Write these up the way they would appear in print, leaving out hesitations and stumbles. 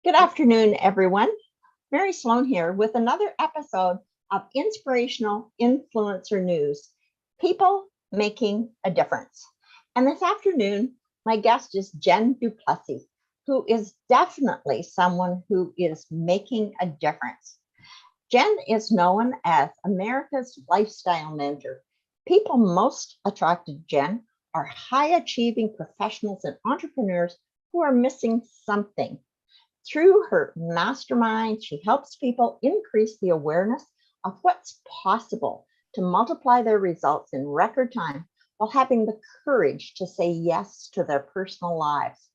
Good afternoon, everyone. Mary Sloan here with another episode of Inspirational Influencer News, People Making a Difference. And this afternoon, my guest is Jen DuPlessis, who is definitely someone who is making a difference. Jen is known as America's lifestyle mentor. People most attracted to Jen are high achieving professionals and entrepreneurs who are missing something. Through her mastermind, she helps people increase the awareness of what's possible to multiply their results in record time while having the courage to say yes to their personal lives.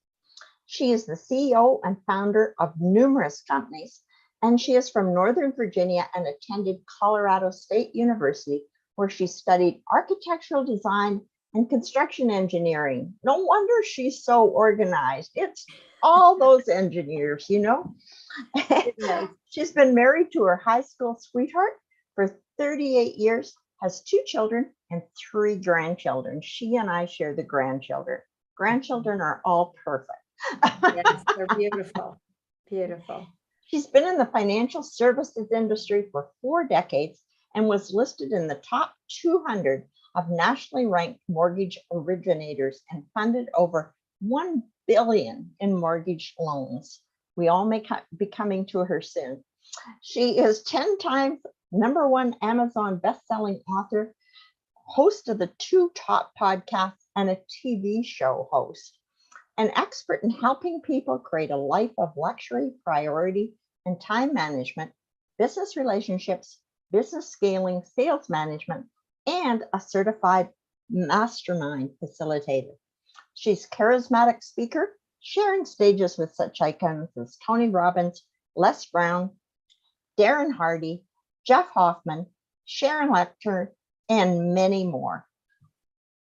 She is the CEO and founder of numerous companies, and she is from Northern Virginia and attended Colorado State University, where she studied architectural design and construction engineering. No wonder she's so organized. It's all those engineers. She's been married to her high school sweetheart for 38 years, has 2 children and 3 grandchildren. She and I share the grandchildren. Grandchildren are all perfect. Yes, they're beautiful. Beautiful. She's been in the financial services industry for 4 decades and was listed in the top 200 of nationally ranked mortgage originators and funded over $1 billion in mortgage loans. We all may be coming to her soon. She is 10 times #1 Amazon bestselling author, host of the 2 top podcasts, and a TV show host. An expert in helping people create a life of luxury, priority, and time management, business relationships, business scaling, sales management, and a certified mastermind facilitator. She's a charismatic speaker, sharing stages with such icons as Tony Robbins, Les Brown, Darren Hardy, Jeff Hoffman, Sharon Lecter, and many more.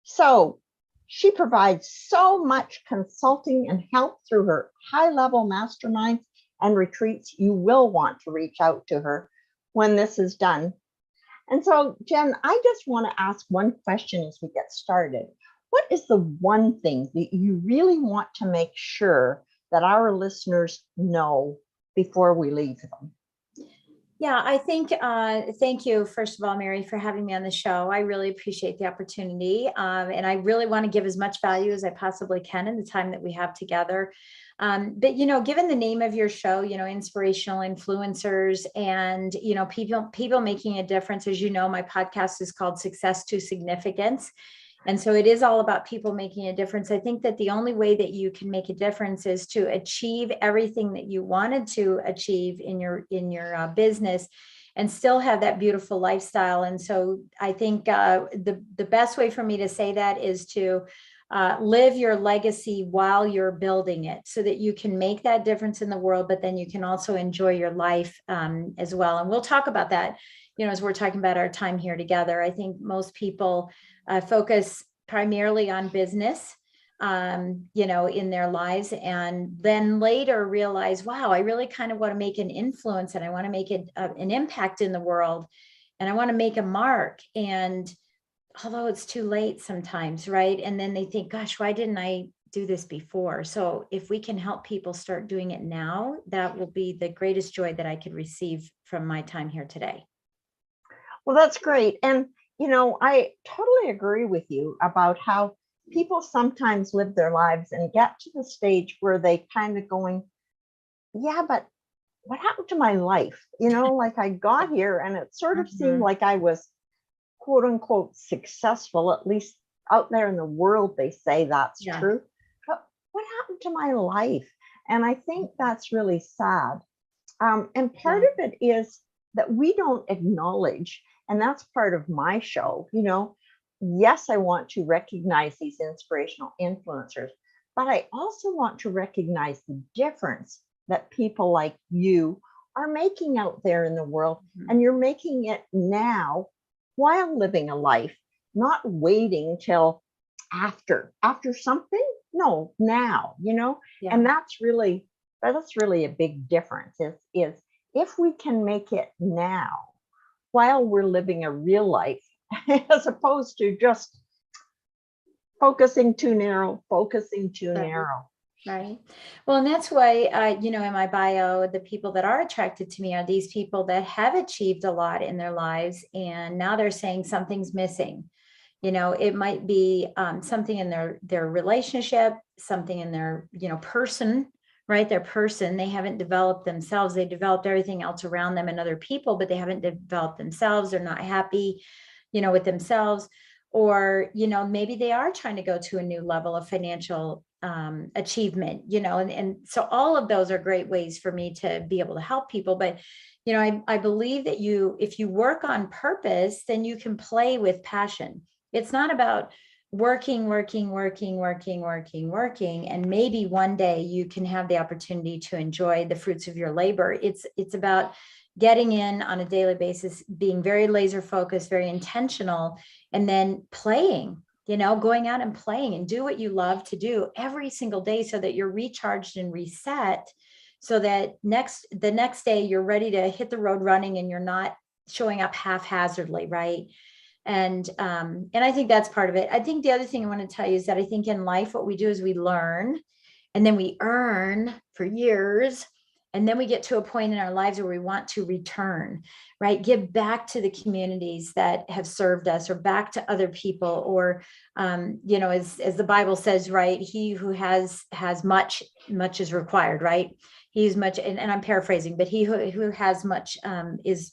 So she provides so much consulting and help through her high-level masterminds and retreats. You will want to reach out to her when this is done. And so, Jen, I just want to ask one question as we get started. What is the one thing that you really want to make sure that our listeners know before we leave them? Yeah, I think, thank you, first of all, Mary, for having me on the show. I really appreciate the opportunity. And I really want to give as much value as I possibly can in the time that we have together. But, given the name of your show, inspirational influencers and, people making a difference, as you know, my podcast is called Success to Significance. And so it is all about people making a difference. I think that the only way that you can make a difference is to achieve everything that you wanted to achieve in your business and still have that beautiful lifestyle. And so I think the best way for me to say that is to live your legacy while you're building it so that you can make that difference in the world, but then you can also enjoy your life as well. And we'll talk about that, as we're talking about our time here together. I think most people focus primarily on business, in their lives, and then later realize, wow, I really kind of want to make an influence and I want to make an impact in the world and I want to make a mark. And although it's too late sometimes, right? And then they think, gosh, why didn't I do this before? So if we can help people start doing it now, that will be the greatest joy that I could receive from my time here today. Well, that's great. And I totally agree with you about how people sometimes live their lives and get to the stage where they kind of going, yeah, but what happened to my life? Like I got here and it sort of seemed like I was quote unquote successful, at least out there in the world, they say that's true. But what happened to my life? And I think that's really sad. And part of it is that we don't acknowledge. And that's part of my show. Yes, I want to recognize these inspirational influencers, but I also want to recognize the difference that people like you are making out there in the world. And you're making it now while living a life, not waiting till after something. No, now, and that's really a big difference is if we can make it now while we're living a real life, as opposed to just focusing too narrow. Right. Well, and that's why, in my bio, the people that are attracted to me are these people that have achieved a lot in their lives. And now they're saying something's missing. It might be something in their relationship, something in their, person, right? Their person, they haven't developed themselves. They developed everything else around them and other people, but they haven't developed themselves. They're not happy, with themselves. Or, maybe they are trying to go to a new level of financial achievement, and so all of those are great ways for me to be able to help people. But, I believe that if you work on purpose, then you can play with passion. It's not about working, and maybe one day you can have the opportunity to enjoy the fruits of your labor. It's about getting in on a daily basis, being very laser focused, very intentional, and then playing, going out and playing and do what you love to do every single day so that you're recharged and reset, so that the next day you're ready to hit the road running and you're not showing up haphazardly, right? And I think that's part of it. I think the other thing I want to tell you is that I think in life, what we do is we learn and then we earn for years. And then we get to a point in our lives where we want to return, right? Give back to the communities that have served us, or back to other people, or, as the Bible says, right? He who has much is required, right? He's much, and I'm paraphrasing, but he who has much is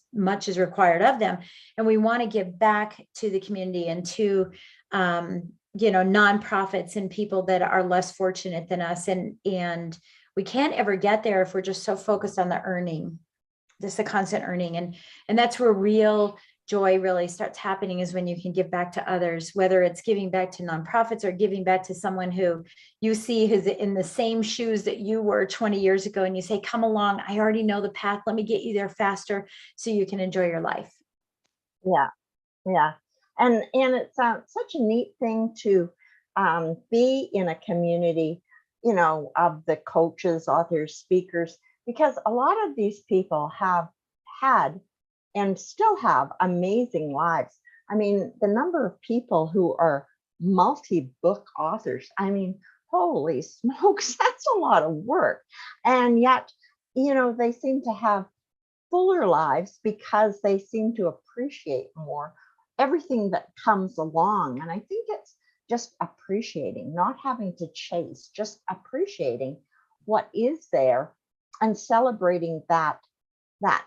required of them. And we want to give back to the community and to, nonprofits and people that are less fortunate than us. And we can't ever get there if we're just so focused on the earning, just the constant earning. And that's where real joy really starts happening, is when you can give back to others, whether it's giving back to nonprofits or giving back to someone who you see who's in the same shoes that you were 20 years ago. And you say, come along, I already know the path. Let me get you there faster so you can enjoy your life. Yeah. Yeah. And it's such a neat thing to be in a community, of the coaches, authors, speakers, because a lot of these people have had and still have amazing lives. I mean, the number of people who are multi-book authors, I mean, holy smokes, that's a lot of work. And yet, they seem to have fuller lives because they seem to appreciate more everything that comes along. And I think it's just appreciating, not having to chase, just appreciating what is there and celebrating that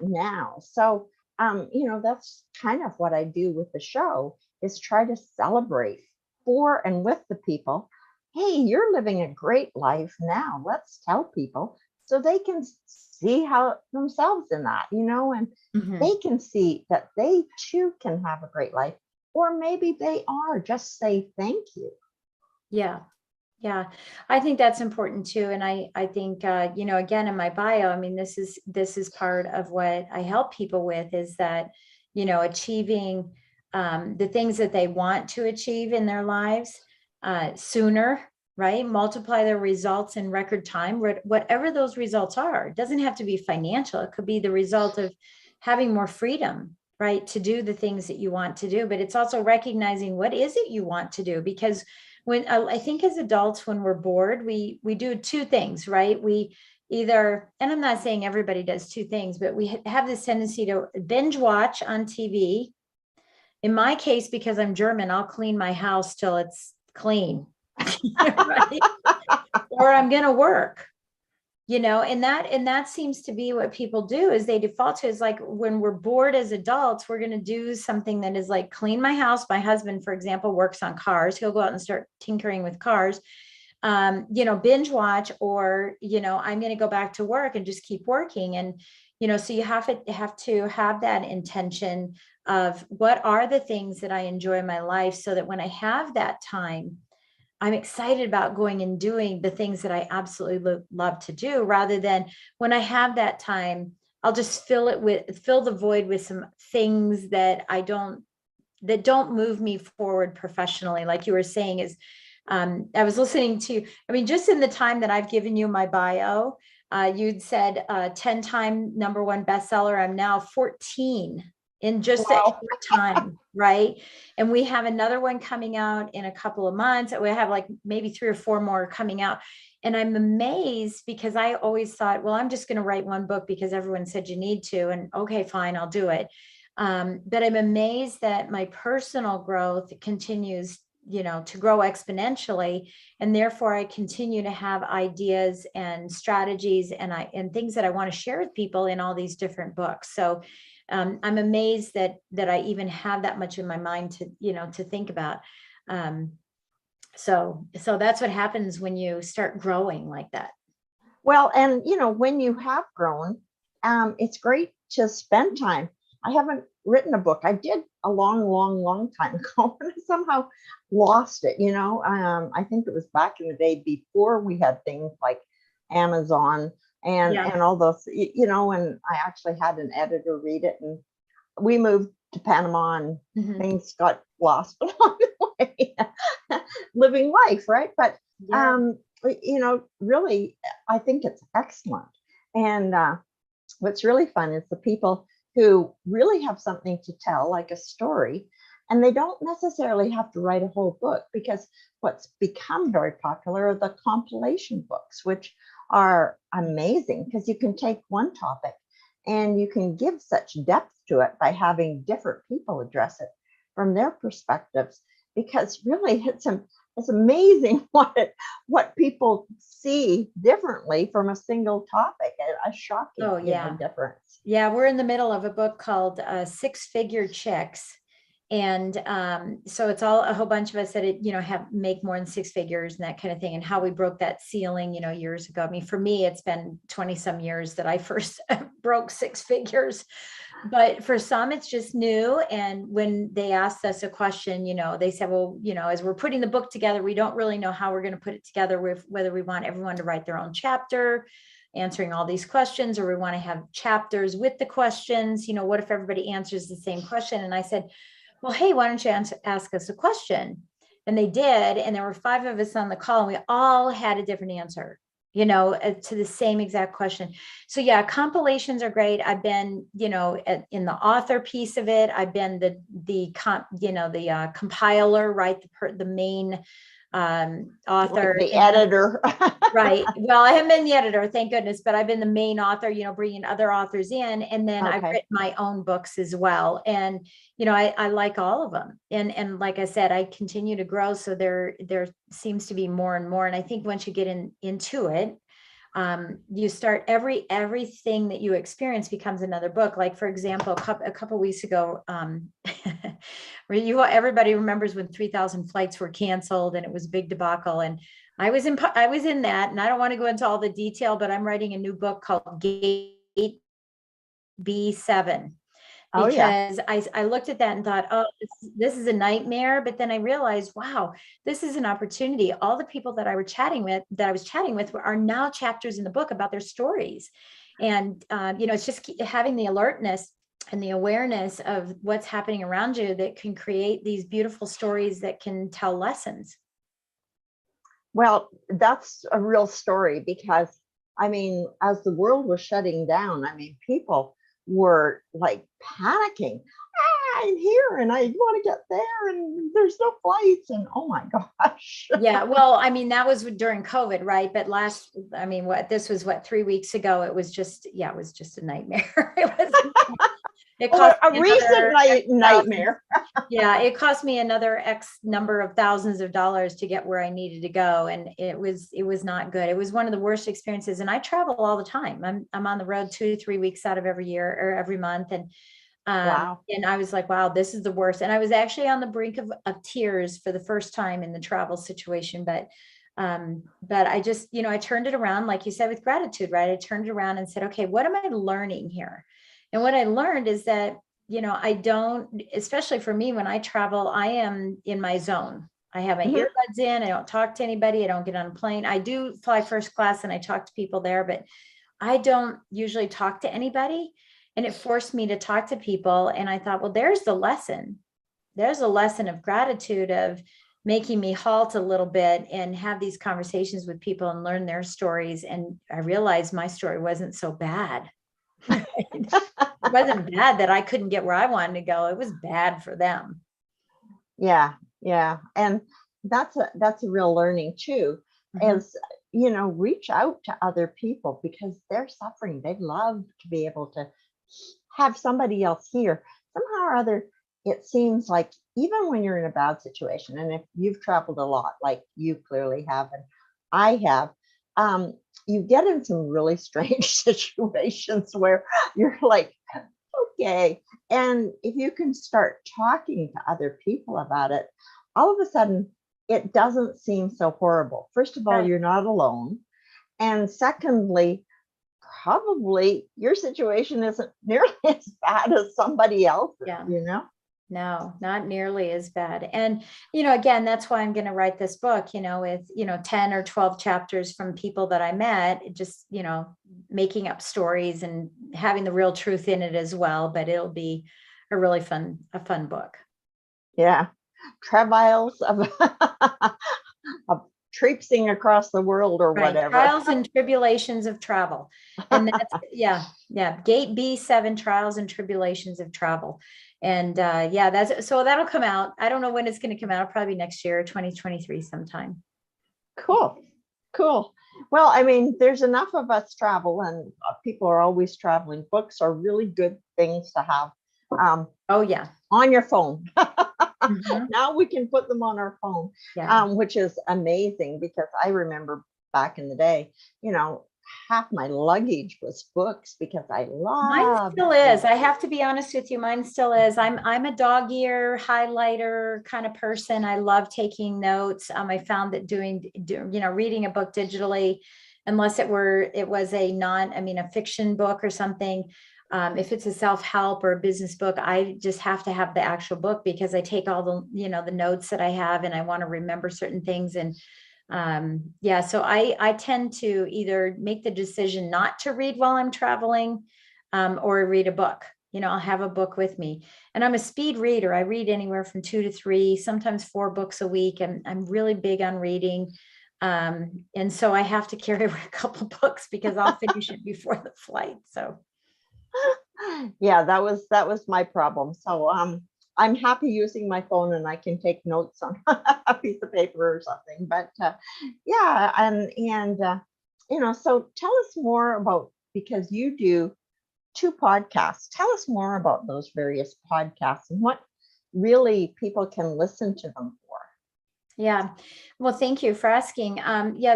now. So that's kind of what I do with the show, is try to celebrate for and with the people. Hey, you're living a great life now. Let's tell people so they can see how themselves in that, and they can see that they too can have a great life, or maybe they are. Just say thank you. Yeah. Yeah, I think that's important too. And I think, again, in my bio, I mean, this is part of what I help people with, is that, achieving the things that they want to achieve in their lives sooner, right? Multiply their results in record time, whatever those results are. It doesn't have to be financial. It could be the result of having more freedom, right, to do the things that you want to do. But it's also recognizing what is it you want to do, because when I think as adults, when we're bored, we do two things, right? We either, and I'm not saying everybody does two things, but we have this tendency to binge watch on TV. In my case, because I'm German, I'll clean my house till it's clean, right? Or I'm going to work. And that seems to be what people do, is they default to, is like, when we're bored as adults, we're going to do something that is like clean my house. My husband, for example, works on cars. He'll go out and start tinkering with cars, binge watch, or, I'm going to go back to work and just keep working. And, so you have to have that intention of, what are the things that I enjoy in my life, so that when I have that time, I'm excited about going and doing the things that I absolutely love to do, rather than when I have that time, I'll just fill the void with some things that don't move me forward professionally. Like you were saying, is I was listening to, I mean, just in the time that I've given you my bio, you'd said 10-time #1 bestseller. I'm now 14 in just a Wow. short time, right? And we have another one coming out in a couple of months. We have like maybe 3 or 4 more coming out. And I'm amazed because I always thought, well, I'm just going to write one book because everyone said you need to. And okay, fine, I'll do it. But I'm amazed that my personal growth continues, to grow exponentially. And therefore I continue to have ideas and strategies and things that I want to share with people in all these different books. So I'm amazed that I even have that much in my mind to think about. So that's what happens when you start growing like that. Well, and when you have grown, it's great to spend time. I haven't written a book. I did a long, long, long time ago, and I somehow lost it. I think it was back in the day before we had things like Amazon and all those. And I actually had an editor read it, and we moved to Panama, and things got lost along the way. Living life, right? But really, I think it's excellent. And what's really fun is the people who really have something to tell, like a story, and they don't necessarily have to write a whole book, because what's become very popular are the compilation books, which are amazing because you can take one topic and you can give such depth to it by having different people address it from their perspectives. Because really, it's amazing what people see differently from a single topic. A shocking difference. Yeah, we're in the middle of a book called Six Figure Chicks. And so it's all a whole bunch of us that make more than 6 figures and that kind of thing, and how we broke that ceiling, years ago. I mean, for me, it's been 20 some years that I first broke 6 figures, but for some, it's just new. And when they asked us a question, they said, well, as we're putting the book together, we don't really know how we're going to put it together, with whether we want everyone to write their own chapter, answering all these questions, or we want to have chapters with the questions. What if everybody answers the same question? And I said, well, hey, why don't you ask us a question? And they did. And there were 5 of us on the call, and we all had a different answer, to the same exact question. So yeah, compilations are great. I've been, in the author piece of it. I've been the compiler, right? The main author, like the editor. Right. Well, I haven't been the editor, thank goodness, but I've been the main author, bringing other authors in. And then I've written my own books as well. And, I like all of them. And like I said, I continue to grow. So there seems to be more and more. And I think once you get into it, you start everything that you experience becomes another book. Like, for example, a couple of weeks ago, everybody remembers when 3,000 flights were canceled and it was a big debacle. And I was in that, and I don't want to go into all the detail, but I'm writing a new book called Gate B7. Because I looked at that and thought, oh, this is a nightmare. But then I realized, wow, this is an opportunity. All the people that I was chatting with are now chapters in the book about their stories. And, it's just having the alertness and the awareness of what's happening around you that can create these beautiful stories that can tell lessons. Well, that's a real story, because, as the world was shutting down, people were like panicking. I'm here and I want to get there, and there's no flights, and oh my gosh. Yeah, well, that was during COVID, right? But this was 3 weeks ago. It was just a nightmare. It cost a recent nightmare. Yeah, it cost me another X number of thousands of dollars to get where I needed to go. And it was not good. It was one of the worst experiences. And I travel all the time. I'm on the road 2 to 3 weeks out of every year or every month. And wow. And I was like, wow, this is the worst. And I was actually on the brink of tears for the first time in the travel situation. But I just, I turned it around, like you said, with gratitude, right? I turned it around and said, okay, what am I learning here? And what I learned is that, I don't, especially for me, when I travel, I am in my zone. I have my earbuds in. I don't talk to anybody. I don't get on a plane. I do fly first class and I talk to people there, but I don't usually talk to anybody. And it forced me to talk to people. And I thought, well, there's the lesson. There's a lesson of gratitude, of making me halt a little bit and have these conversations with people and learn their stories. And I realized my story wasn't so bad. wasn't bad that I couldn't get where I wanted to go. It was bad for them. Yeah, yeah. And that's a real learning too, Mhm. is, reach out to other people because they're suffering. They'd love to be able to have somebody else here. Somehow or other, it seems like even when you're in a bad situation, and if you've traveled a lot, like you clearly have, and I have, you get in some really strange situations where you're like, okay. And if you can start talking to other people about it, all of a sudden it doesn't seem so horrible. First of all, Right. you're not alone. And secondly, probably your situation isn't nearly as bad as somebody else's, Yeah. No, not nearly as bad. And, again, that's why I'm going to write this book, with, 10 or 12 chapters from people that I met, just, making up stories and having the real truth in it as well. But it'll be a fun book. Yeah. Travails of, of traipsing across the world or Right. whatever. Trials and tribulations of travel. And that's, yeah. Gate B7, trials and tribulations of travel. And so that'll come out. I don't know when it's going to come out, probably next year, 2023 sometime. Cool. Cool. Well, I mean, there's enough of us travel, and people are always traveling. Books are really good things to have Oh, yeah. on your phone. Mhm. Now we can put them on our phone, Yeah. which is amazing because I remember back in the day, half my luggage was books because I Mine love still is. I have to be honest with you. Mine still is. I'm a dog ear highlighter kind of person. I love taking notes. I found that reading a book digitally, unless it was a fiction book or something. If it's a self-help or a business book, I just have to have the actual book because I take all the notes that I have and I want to remember certain things. And so I tend to either make the decision not to read while I'm traveling, or read a book. I'll have a book with me, and I'm a speed reader. I read anywhere from 2 to 3, sometimes 4 books a week. And I'm really big on reading. And so I have to carry a couple books because I'll finish it before the flight. So yeah, that was my problem. So I'm happy using my phone and I can take notes on a piece of paper or something. But yeah, and so tell us more about, because you do 2 podcasts. Tell us more about those various podcasts and what really people can listen to them for. yeah. Well, thank you for asking.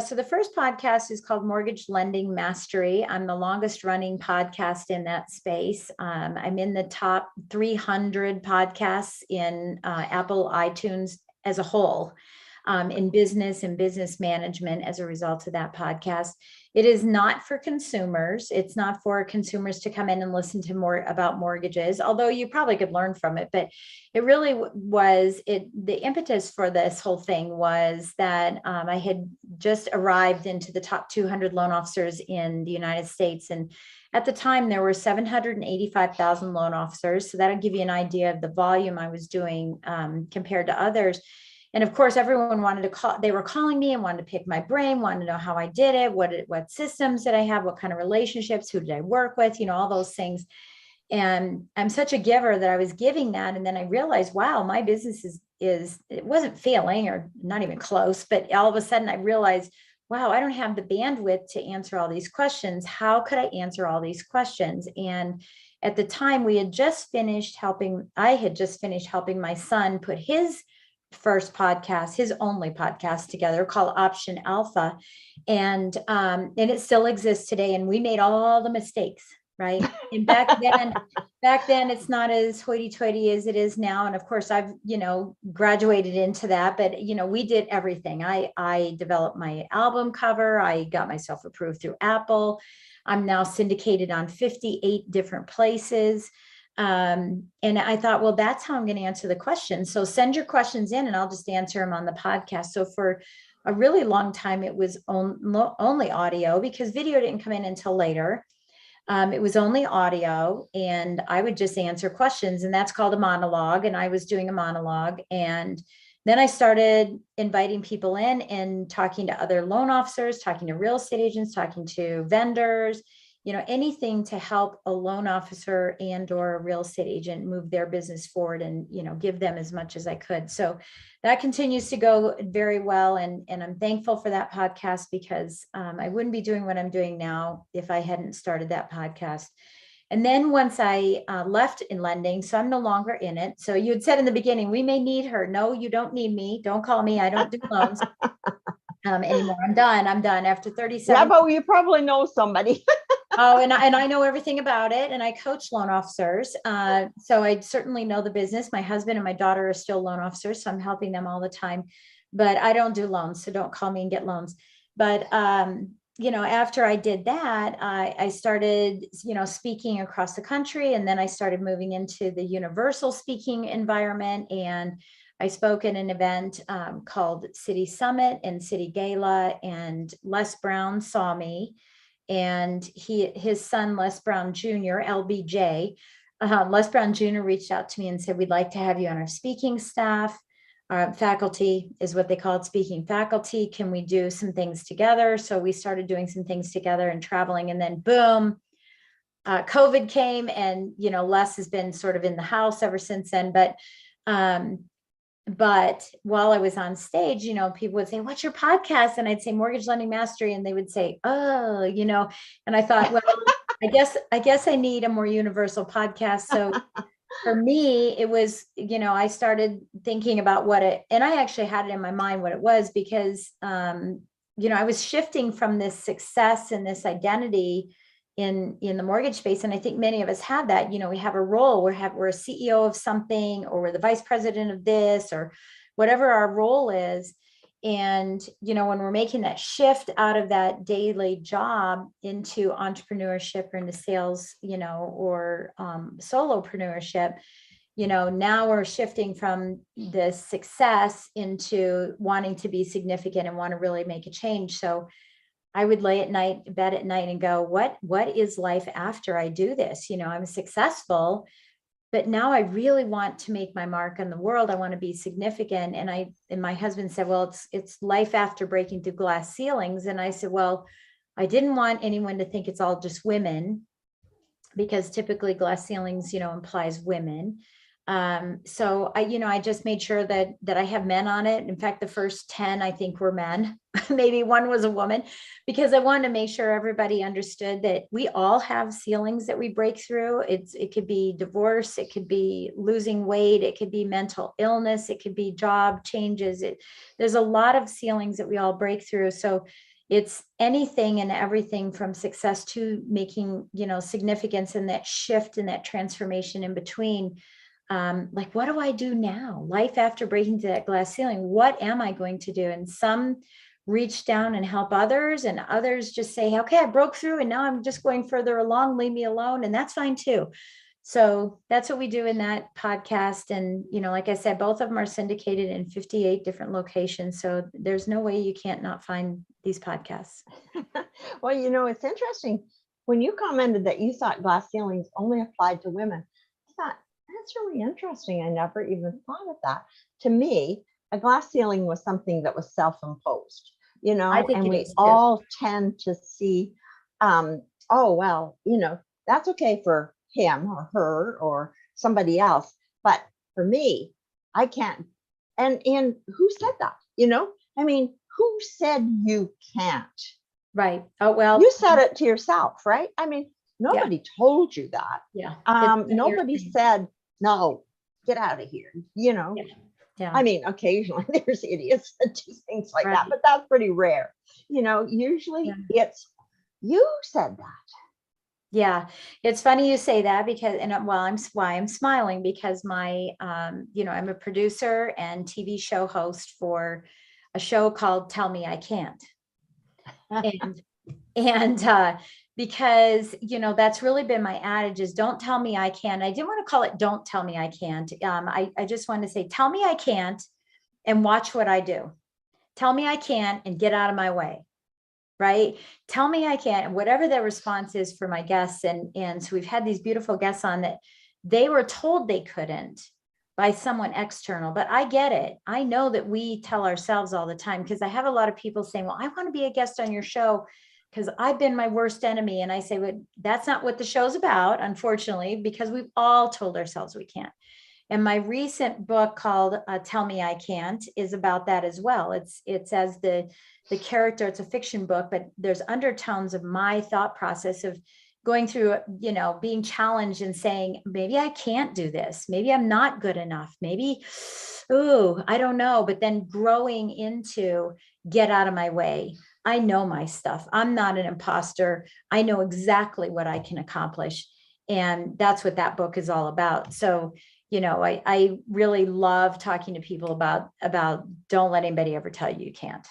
So the first podcast is called Mortgage Lending Mastery. I'm the longest running podcast in that space. I'm in the top 300 podcasts in Apple iTunes as a whole, in business and business management as a result of that podcast. It is not for consumers. It's not for consumers to come in and listen to more about mortgages, although you probably could learn from it. But it really was the impetus for this whole thing was that I had just arrived into the top 200 loan officers in the United States. And at the time, there were 785,000 loan officers. So that'll give you an idea of the volume I was doing compared to others. And of course, everyone wanted to call, they were calling me and wanted to pick my brain, wanted to know how I did it, what systems did I have, what kind of relationships, who did I work with, all those things. And I'm such a giver that I was giving that. And then I realized, wow, my business it wasn't failing or not even close, but all of a sudden I realized, wow, I don't have the bandwidth to answer all these questions. How could I answer all these questions? And at the time I had just finished helping my son put his first podcast, his only podcast together, called Option Alpha. And it still exists today. And we made all the mistakes, right? And back then it's not as hoity-toity as it is now. And of course I've, graduated into that, but we did everything. I developed my album cover. I got myself approved through Apple. I'm now syndicated on 58 different places. And I thought, well, that's how I'm going to answer the questions. So send your questions in and I'll just answer them on the podcast. So for a really long time, it was only audio because video didn't come in until later. It was only audio and I would just answer questions, and that's called a monologue. And I was doing a monologue. And then I started inviting people in and talking to other loan officers, talking to real estate agents, talking to vendors, anything to help a loan officer and or a real estate agent move their business forward and, give them as much as I could. So that continues to go very well. And I'm thankful for that podcast because I wouldn't be doing what I'm doing now if I hadn't started that podcast. And then once I left in lending, so I'm no longer in it. So you had said in the beginning, we may need her. No, you don't need me. Don't call me. I don't do loans anymore. I'm done after 37. Yeah, but you probably know somebody. Oh, and I know everything about it, and I coach loan officers. So I certainly know the business. My husband and my daughter are still loan officers, so I'm helping them all the time. But I don't do loans, so don't call me and get loans. But after I did that, I started, speaking across the country, and then I started moving into the universal speaking environment. And I spoke at an event called City Summit and City Gala, and Les Brown saw me. And his son, Les Brown Jr., LBJ, Les Brown Jr. reached out to me and said, we'd like to have you on our speaking staff. Faculty is what they call it, speaking faculty. Can we do some things together? So we started doing some things together and traveling. And then boom, COVID came, and, Les has been sort of in the house ever since then. But while I was on stage, people would say, what's your podcast? And I'd say Mortgage Lending Mastery. And they would say, oh, and I thought, well, I guess I need a more universal podcast. So for me, it was, I started thinking about and I actually had it in my mind what it was, because, I was shifting from this success and this identity in the mortgage space. And I think many of us have that, we have a role, we're a CEO of something, or we're the vice president of this, or whatever our role is. And, when we're making that shift out of that daily job into entrepreneurship or into sales, or solopreneurship, now we're shifting from the success into wanting to be significant and want to really make a change. So I would lay bed at night and go, what is life after I do this? I'm successful, but now I really want to make my mark on the world. I want to be significant. And my husband said, well, it's life after breaking through glass ceilings. And I said, well, I didn't want anyone to think it's all just women, because typically glass ceilings, implies women. So I just made sure that I have men on it. In fact, the first 10, I think, were men. Maybe one was a woman, because I wanted to make sure everybody understood that we all have ceilings that we break through. It could be divorce, it could be losing weight, it could be mental illness, it could be job changes. There's a lot of ceilings that we all break through. So it's anything and everything from success to making, significance, and that shift and that transformation in between. Like, what do I do now? Life after breaking through that glass ceiling, what am I going to do? And some reach down and help others, and others just say, okay, I broke through and now I'm just going further along, leave me alone. And that's fine too. So that's what we do in that podcast. And, like I said, both of them are syndicated in 58 different locations. So there's no way you can't not find these podcasts. Well, it's interesting. When you commented that you thought glass ceilings only applied to women, I thought, that's really interesting. I never even thought of that. To me, a glass ceiling was something that was self-imposed, I think and it we is too. all tend to see, oh, well, that's okay for him or her or somebody else. But for me, I can't. And who said that? Who said you can't? Right. Oh, well, You said it to yourself, right? Nobody told you that. Yeah. Nobody said, no, get out of here. Yeah. Occasionally there's idiots that do things like Right. that, but that's pretty rare. Usually it's, you said that. Yeah, it's funny you say that, because, I'm smiling because I'm a producer and TV show host for a show called Tell Me I Can't. And because, that's really been my adage, is don't tell me I can't. I didn't want to call it don't tell me I can't. I just want to say, tell me I can't and watch what I do. Tell me I can't and get out of my way. Right? Tell me I can't, and whatever the response is for my guests. And so we've had these beautiful guests on that they were told they couldn't by someone external, but I get it. I know that we tell ourselves all the time, because I have a lot of people saying, well, I want to be a guest on your show. because I've been my worst enemy. And I say, well, that's not what the show's about, unfortunately, because we've all told ourselves we can't. And my recent book called Tell Me I Can't is about that as well. It's as the character, it's a fiction book, but there's undertones of my thought process of going through, being challenged and saying, maybe I can't do this. Maybe I'm not good enough. Maybe, I don't know. But then growing into get out of my way. I know my stuff. I'm not an imposter. I know exactly what I can accomplish. And that's what that book is all about. So, I really love talking to people about don't let anybody ever tell you you can't.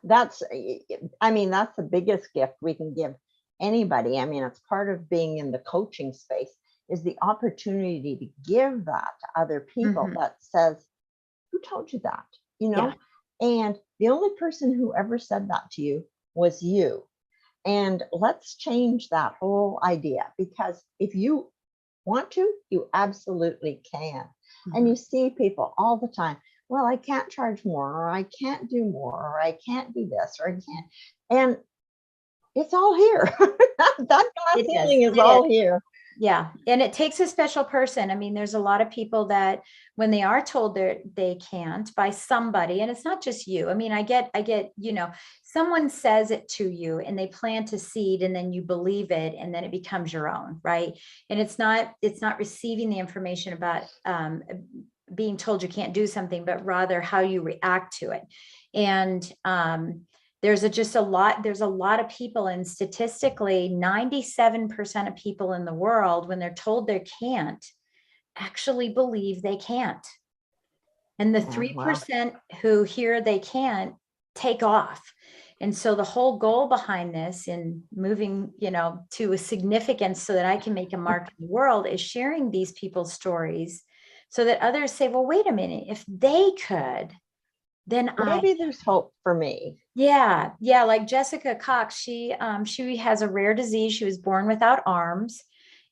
That's the biggest gift we can give anybody. I mean, it's part of being in the coaching space, is the opportunity to give that to other people. That says, who told you that? Yeah. And the only person who ever said that to you was you. And let's change that whole idea, because if you want to, you absolutely can. And you see people all the time, well, I can't charge more, or I can't do more, or I can't do this, or I can't. And it's all here. that glass ceiling is all here. Yeah. And it takes a special person. I mean, there's a lot of people that when they are told they can't by somebody, and it's not just you. I mean, I get, someone says it to you and they plant a seed and then you believe it and then it becomes your own, right? And it's not receiving the information about being told you can't do something, but rather how you react to it. And there's a lot of people, and statistically 97% of people in the world, when they're told they can't, actually believe they can't. And the 3% who hear they can't take off. And so the whole goal behind this in moving, to a significance so that I can make a mark in the world is sharing these people's stories so that others say, well, wait a minute, if they could, then maybe there's hope for me. Yeah. Like Jessica Cox, she has a rare disease. She was born without arms,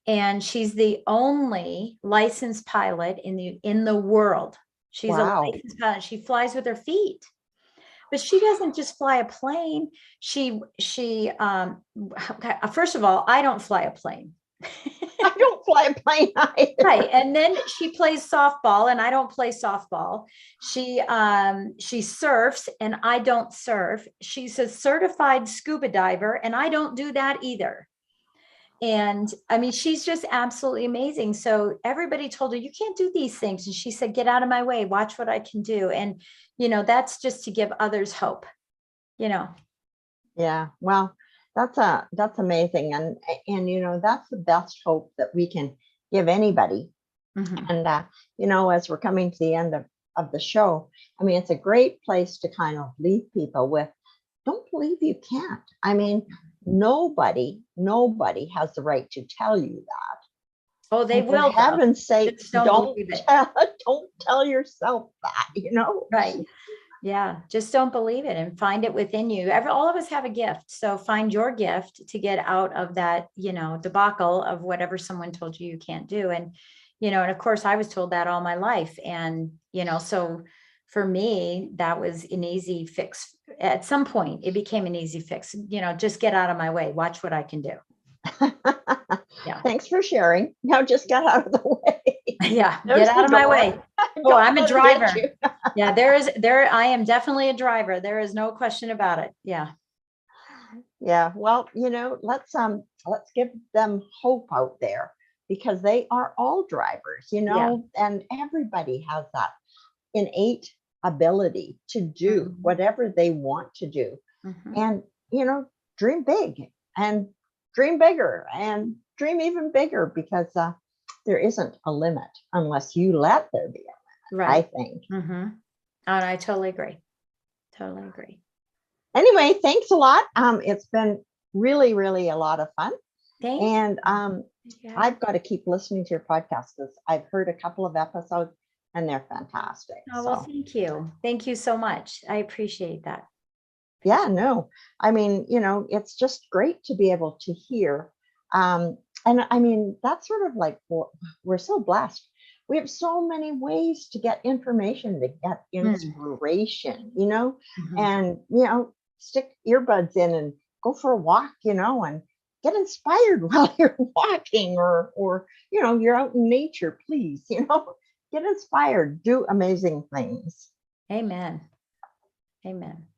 and she's the only licensed pilot in the world. She's a licensed pilot. She flies with her feet, but she doesn't just fly a plane. First of all, I don't fly a plane. I don't fly a plane either. Right. And then she plays softball and I don't play softball. She surfs and I don't surf. She's a certified scuba diver and I don't do that either. And I mean, she's just absolutely amazing. So everybody told her, you can't do these things. And she said, get out of my way, watch what I can do. And, that's just to give others hope, Yeah. Well, that's amazing. And that's the best hope that we can give anybody. And, as we're coming to the end of the show, I mean, it's a great place to kind of leave people with, don't believe you can't. I mean, nobody has the right to tell you that. Oh, they will. For heaven's sake, don't tell yourself that, Right. Yeah. Just don't believe it and find it within you. All of us have a gift. So find your gift to get out of that, debacle of whatever someone told you can't do. And, and of course I was told that all my life. And, so for me, that was an easy fix. At some point it became an easy fix, just get out of my way, watch what I can do. Yeah. Thanks for sharing. Now just get out of the way. Yeah. Get out of my way. Oh, I'm a driver. Yeah, I am definitely a driver. There is no question about it. Yeah. Yeah. Well, let's give them hope out there, because they are all drivers, and everybody has that innate ability to do whatever they want to do. And, dream big and dream bigger and dream even bigger, because there isn't a limit unless you let there be a limit, I think. And I totally agree. Anyway, thanks a lot. It's been really, really a lot of fun. Thanks. And I've got to keep listening to your podcast, because I've heard a couple of episodes and they're fantastic. Oh, well, thank you. Thank you so much. I appreciate that. Yeah, no, I mean, it's just great to be able to hear. And I mean, that's sort of like, we're so blessed. We have so many ways to get information, to get inspiration, and, stick earbuds in and go for a walk, and get inspired while you're walking, or you're out in nature, please, get inspired, do amazing things. Amen. Amen.